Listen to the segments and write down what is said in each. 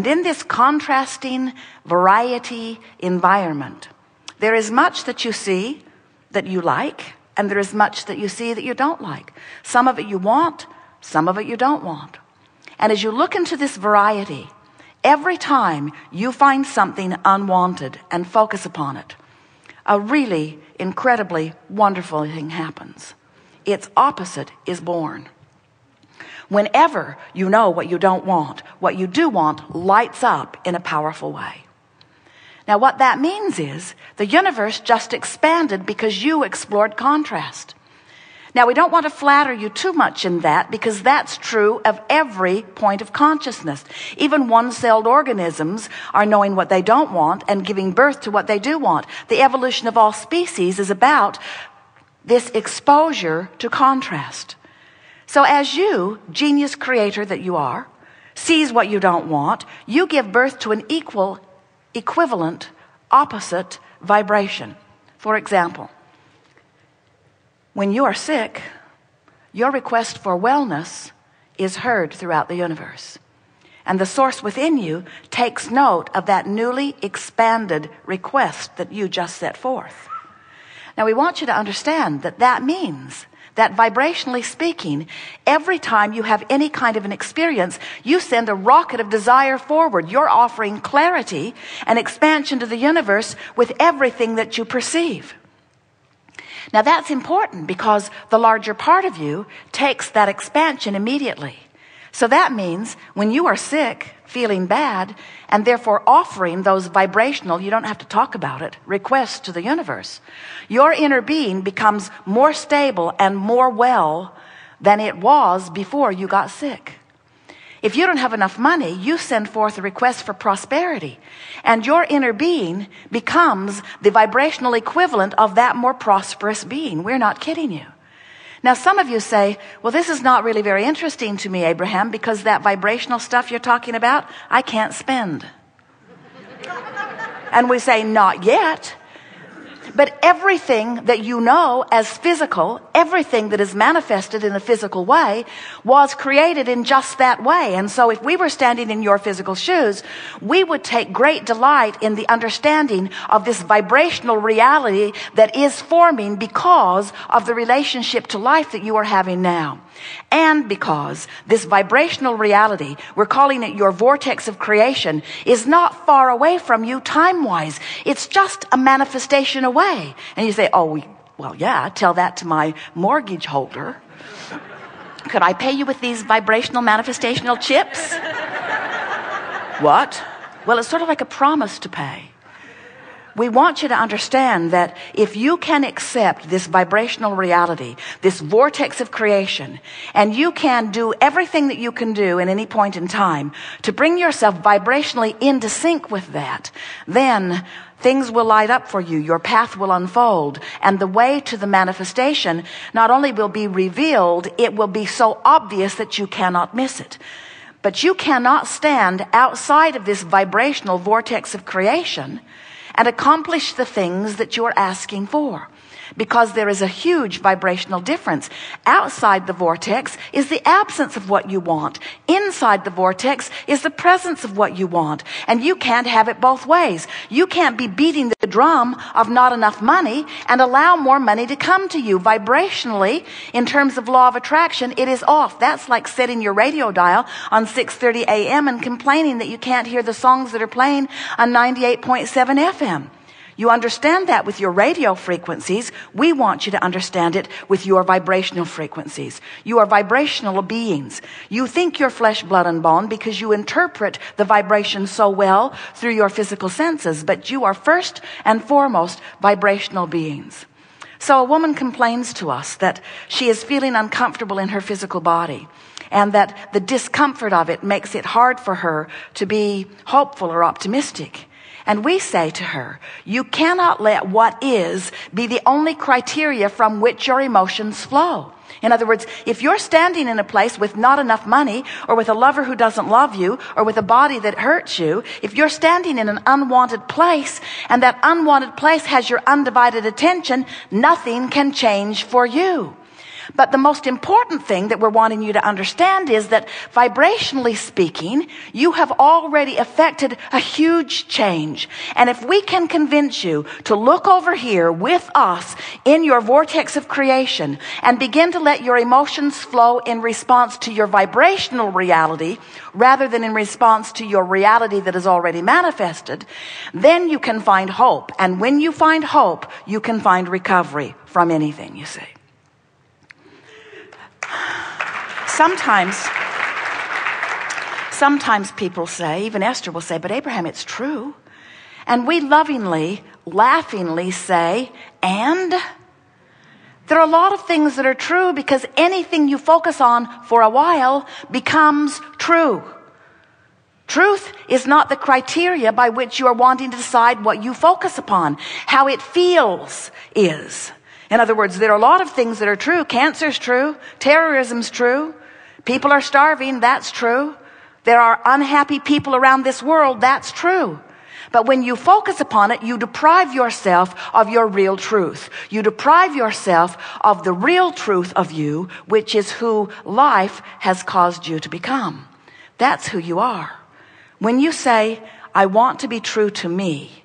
And in this contrasting variety environment, there is much that you see that you like, and there is much that you see that you don't like. Some of it you want, some of it you don't want. And as you look into this variety, every time you find something unwanted and focus upon it, a really incredibly wonderful thing happens. Its opposite is born. Whenever you know what you don't want, what you do want lights up in a powerful way. Now what that means is the universe just expanded because you explored contrast. Now we don't want to flatter you too much in that, because that's true of every point of consciousness. Even one-celled organisms are knowing what they don't want and giving birth to what they do want. The evolution of all species is about this exposure to contrast. So as you, genius creator that you are, sees what you don't want, you give birth to an equivalent, opposite vibration. For example, when you are sick, your request for wellness is heard throughout the universe. And the source within you takes note of that newly expanded request that you just set forth. Now we want you to understand that that means that vibrationally speaking, every time you have any kind of an experience, you send a rocket of desire forward. You're offering clarity and expansion to the universe with everything that you perceive. Now that's important because the larger part of you takes that expansion immediately. So that means when you are sick, feeling bad, and therefore offering those vibrational, you don't have to talk about it, requests to the universe, your inner being becomes more stable and more well than it was before you got sick. If you don't have enough money, you send forth a request for prosperity, and your inner being becomes the vibrational equivalent of that more prosperous being. We're not kidding you. Now, some of you say, well, this is not really very interesting to me, Abraham, because that vibrational stuff you're talking about, I can't spend. And we say, not yet. But everything that you know as physical, everything that is manifested in a physical way, was created in just that way. And so if we were standing in your physical shoes, we would take great delight in the understanding of this vibrational reality that is forming because of the relationship to life that you are having now. And because this vibrational reality, we're calling it your vortex of creation, is not far away from you time-wise. It's just a manifestation away. And you say, oh, well, yeah, tell that to my mortgage holder. Could I pay you with these vibrational manifestational chips? What? Well, it's sort of like a promise to pay. We want you to understand that if you can accept this vibrational reality, this vortex of creation, and you can do everything that you can do in any point in time to bring yourself vibrationally into sync with that, then things will light up for you. Your path will unfold. And the way to the manifestation not only will be revealed, it will be so obvious that you cannot miss it. But you cannot stand outside of this vibrational vortex of creation and accomplish the things that you're asking for, because there is a huge vibrational difference. Outside the vortex is the absence of what you want. Inside the vortex is the presence of what you want. And you can't have it both ways. You can't be beating the drum of not enough money and allow more money to come to you. Vibrationally, in terms of law of attraction, it is off. That's like setting your radio dial on 6:30 a.m. and complaining that you can't hear the songs that are playing on 98.7 FM. You understand that with your radio frequencies. We want you to understand it with your vibrational frequencies. You are vibrational beings. You think you're flesh, blood, and bone because you interpret the vibration so well through your physical senses, but you are first and foremost vibrational beings. So a woman complains to us that she is feeling uncomfortable in her physical body, and that the discomfort of it makes it hard for her to be hopeful or optimistic. And we say to her, you cannot let what is be the only criteria from which your emotions flow. In other words, if you're standing in a place with not enough money, or with a lover who doesn't love you, or with a body that hurts you, if you're standing in an unwanted place, and that unwanted place has your undivided attention, nothing can change for you. But the most important thing that we're wanting you to understand is that vibrationally speaking, you have already affected a huge change. And if we can convince you to look over here with us in your vortex of creation and begin to let your emotions flow in response to your vibrational reality rather than in response to your reality that is already manifested, then you can find hope. And when you find hope, you can find recovery from anything, you see. Sometimes people say, even Esther will say, but Abraham, it's true. And we lovingly, laughingly say, and there are a lot of things that are true because anything you focus on for a while becomes true. Truth is not the criteria by which you are wanting to decide what you focus upon. How it feels is. In other words, there are a lot of things that are true. Cancer's true. Terrorism's true. People are starving. That's true. There are unhappy people around this world. That's true. But when you focus upon it, you deprive yourself of your real truth. You deprive yourself of the real truth of you, which is who life has caused you to become. That's who you are. When you say, I want to be true to me,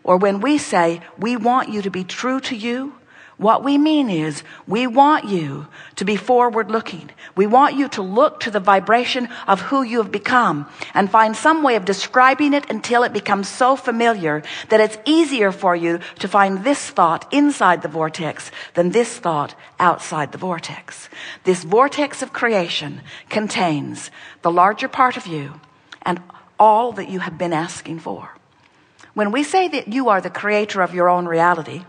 or when we say, we want you to be true to you, what we mean is we want you to be forward looking. We want you to look to the vibration of who you have become and find some way of describing it until it becomes so familiar that it's easier for you to find this thought inside the vortex than this thought outside the vortex. This vortex of creation contains the larger part of you and all that you have been asking for. When we say that you are the creator of your own reality,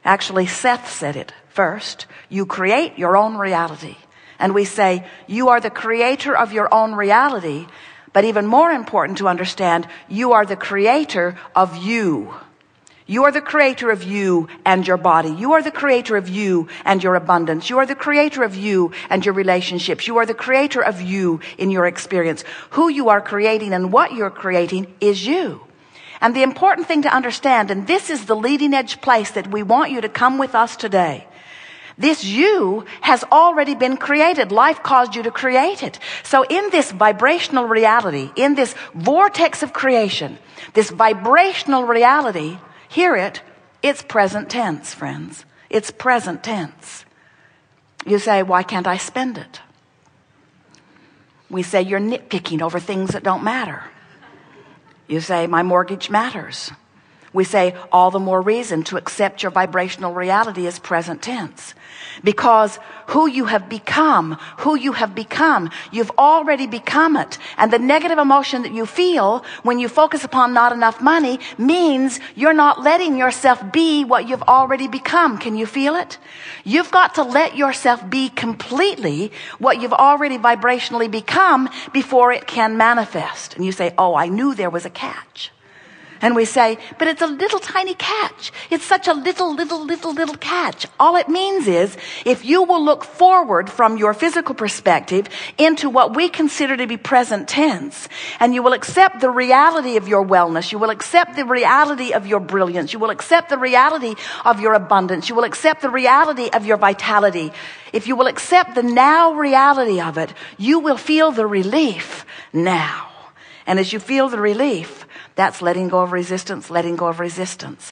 actually, Seth said it first. You create your own reality. And we say, you are the creator of your own reality. But even more important to understand, you are the creator of you. You are the creator of you and your body. You are the creator of you and your abundance. You are the creator of you and your relationships. You are the creator of you in your experience. Who you are creating and what you're creating is you. And the important thing to understand, and this is the leading edge place that we want you to come with us today. This you has already been created. Life caused you to create it. So in this vibrational reality, in this vortex of creation, this vibrational reality, hear it, it's present tense, friends. It's present tense. You say, why can't I spend it? We say you're nitpicking over things that don't matter. You say, my mortgage matters. We say, all the more reason to accept your vibrational reality is present tense. Because who you have become, you've already become it. And the negative emotion that you feel when you focus upon not enough money means you're not letting yourself be what you've already become. Can you feel it? You've got to let yourself be completely what you've already vibrationally become before it can manifest. And you say, oh, I knew there was a catch. And we say, but it's a little tiny catch. It's such a little catch. All it means is if you will look forward from your physical perspective into what we consider to be present tense, and you will accept the reality of your wellness, you will accept the reality of your brilliance, you will accept the reality of your abundance, you will accept the reality of your vitality. If you will accept the now reality of it, you will feel the relief now. And as you feel the relief, that's letting go of resistance, letting go of resistance.